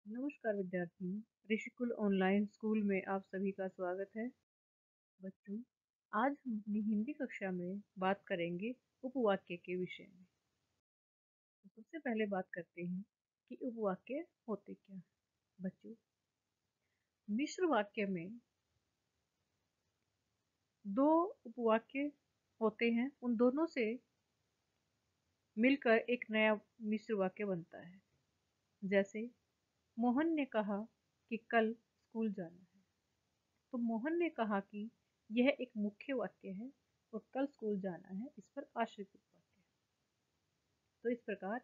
नमस्कार विद्यार्थियों। Rishikul online school में आप सभी का स्वागत है। बच्चों, आज हम अपनी हिंदी कक्षा में बात करेंगे उपवाक्य के विषय में। तो सबसे पहले बात करते हैं कि उपवाक्य होते क्या हैं। बच्चों, मिश्र वाक्य में दो उपवाक्य होते हैं, उन दोनों से मिलकर एक नया मिश्र वाक्य बनता है। जैसे मोहन ने कहा कि कल स्कूल जाना है। तो मोहन ने कहा कि यह एक मुख्य वाक्य है और कल स्कूल जाना है इस पर आश्रित उपवाक्य है। तो इस प्रकार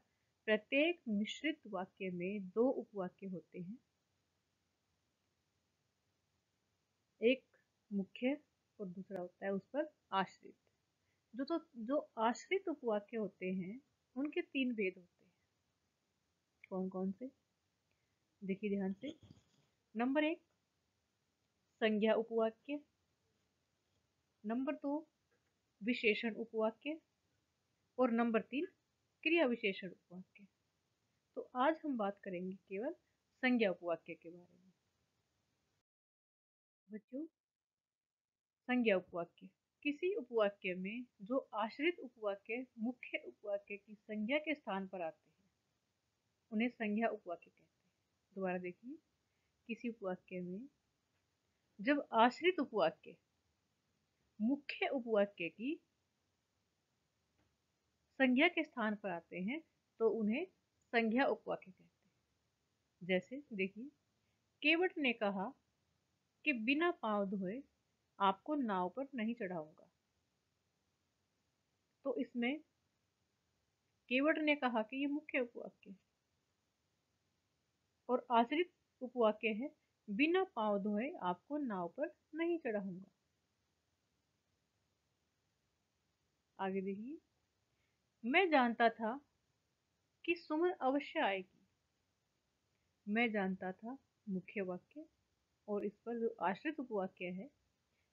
प्रत्येक मिश्रित वाक्य में दो उपवाक्य होते हैं, एक मुख्य और दूसरा होता है उस पर आश्रित। जो आश्रित उपवाक्य होते हैं उनके तीन भेद होते हैं। कौन कौन से? देखिए ध्यान से। नंबर एक, संज्ञा उपवाक्य। नंबर दो, विशेषण उपवाक्य। और नंबर तीन, क्रिया विशेषण उपवाक्य। तो आज हम बात करेंगे केवल संज्ञा उपवाक्य के बारे में। बच्चों, संज्ञा उपवाक्य किसी उपवाक्य में जो आश्रित उपवाक्य मुख्य उपवाक्य की संज्ञा के स्थान पर आते हैं उन्हें संज्ञा उपवाक्य कहते हैं। दोबारा देखिए, किसी उपवाक्य में जब आश्रित उपवाक्य मुख्य उपवाक्य की संज्ञा के स्थान पर आते हैं तो उन्हें संज्ञा उपवाक्य कहते हैं। जैसे देखिए, केवट ने कहा कि बिना पांव धोए आपको नाव पर नहीं चढ़ाऊंगा। तो इसमें केवट ने कहा कि ये मुख्य उपवाक्य है और आश्रित उपवाक्य है बिना पांव धोए आपको नाव पर नहीं चढ़ाऊंगा। आगे देखिए, मैं जानता था कि सुमन अवश्य आएगी। मैं जानता था मुख्य वाक्य और इस पर जो आश्रित उपवाक्य है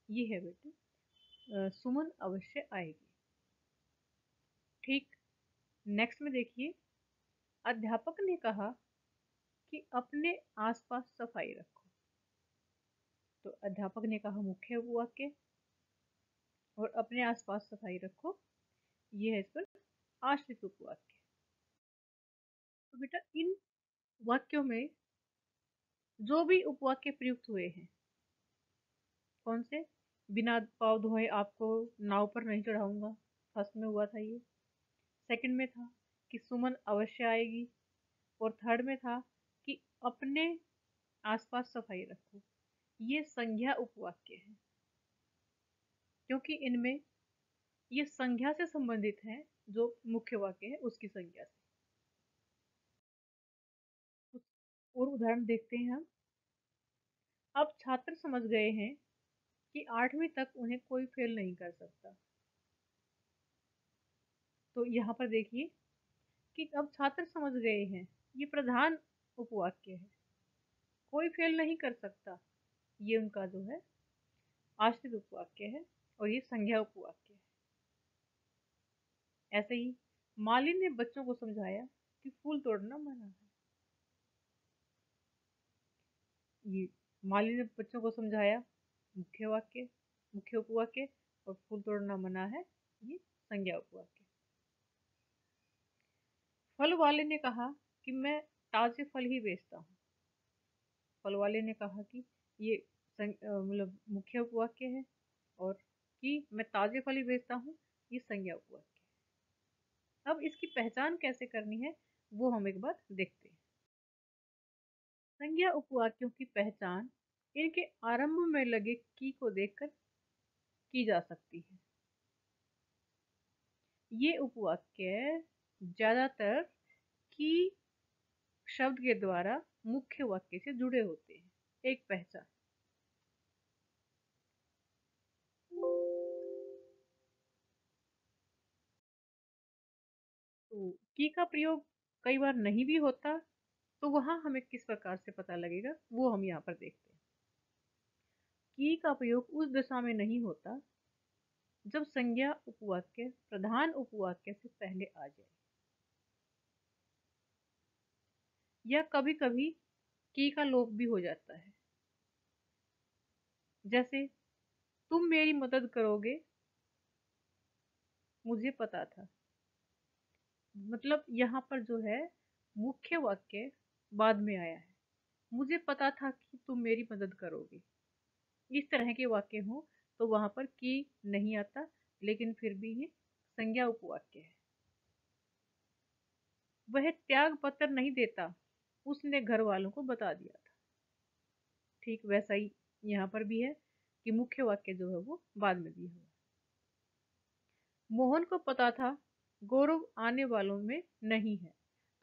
ये है बेटे सुमन अवश्य आएगी। ठीक नेक्स्ट में देखिए, अध्यापक ने कहा कि अपने आसपास सफाई रखो। तो अध्यापक ने कहा मुख्य उपवाक्य और अपने आसपास सफाई रखो, ये है इस पर आश्रित उपवाक्य। तो बेटा इन वाक्यों में जो भी उपवाक्य प्रयुक्त हुए हैं, कौन से? बिना पाँव धोए आपको नाव पर नहीं चढ़ाऊंगा, फर्स्ट में हुआ था ये। सेकंड में था कि सुमन अवश्य आएगी। और थर्ड में था कि अपने आसपास सफाई रखो। ये संज्ञा उपवाक्य है क्योंकि इनमें ये संज्ञा से संबंधित है, जो मुख्य वाक्य है उसकी संज्ञा से। कुछ और उदाहरण देखते हैं हम। अब छात्र समझ गए हैं कि 8वीं तक उन्हें कोई फेल नहीं कर सकता। तो यहाँ पर देखिए कि अब छात्र समझ गए हैं, ये प्रधान उपवाक्य है। कोई फेल नहीं कर सकता, ये उनका जो है आश्रित उपवाक्य है और ये संज्ञा उपवाक्य है। ऐसे ही मालिन ने बच्चों को समझाया कि फूल तोड़ना मना है। ये मालिन ने बच्चों को समझाया, मुख्य वाक्य, मुख्य उपवाक्य, और फूल तोड़ना मना है, ये संज्ञा उपवाक्य। फल वाले ने कहा कि मैं ताजे फल ही बेचता हूँ। फल वाले ने कहा कि ये मतलब मुख्य उपवाक्य है और कि मैं ताजे फल ही बेचता हूँ, ये संज्ञा उपवाक्य है। अब इसकी पहचान कैसे करनी है वो हम एक बार देखते हैं। संज्ञा उपवाक्यों की पहचान इनके आरंभ में लगे की को देखकर की जा सकती है। ये उपवाक्य ज्यादातर की शब्द के द्वारा मुख्य वाक्य से जुड़े होते हैं। एक पहचान, तो की का प्रयोग कई बार नहीं भी होता, तो वहां हमें किस प्रकार से पता लगेगा वो हम यहाँ पर देखते हैं। की का प्रयोग उस दशा में नहीं होता जब संज्ञा उपवाक्य प्रधान उपवाक्य से पहले आ जाए, या कभी कभी की का लोप भी हो जाता है। जैसे तुम मेरी मदद करोगे, मुझे पता था। मतलब यहाँ पर जो है मुख्य वाक्य बाद में आया है। मुझे पता था कि तुम मेरी मदद करोगे। इस तरह के वाक्य हो तो वहां पर की नहीं आता, लेकिन फिर भी ये संज्ञा उपवाक्य है। वह त्याग पत्र नहीं देता, उसने घर वालों को बता दिया था। ठीक वैसा ही यहाँ पर भी है कि मुख्य वाक्य जो है वो बाद में दिया हुआ। मोहन को पता था गौरव आने वालों में नहीं है।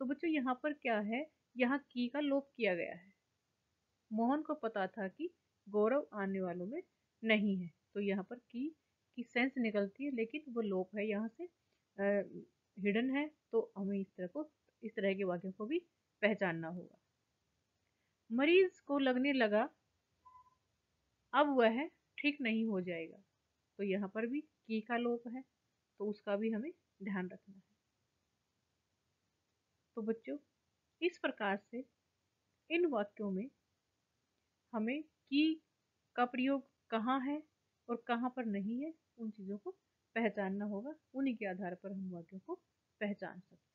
तो बच्चों यहाँ पर क्या है, यहाँ की का लोप किया गया है। मोहन को पता था कि गौरव आने वालों में नहीं है, तो यहाँ पर की सेंस निकलती है, लेकिन वो लोप है यहाँ से, हिडन है। तो हमें इस तरह के वाक्यों को भी पहचानना होगा। मरीज को लगने लगा अब वह ठीक नहीं हो जाएगा, तो यहाँ पर भी की का लोप है, तो उसका भी हमें ध्यान रखना है। तो बच्चों इस प्रकार से इन वाक्यों में हमें की का प्रयोग कहाँ है और कहाँ पर नहीं है, उन चीज़ों को पहचानना होगा। उन्हीं के आधार पर हम वाक्यों को पहचान सकते हैं।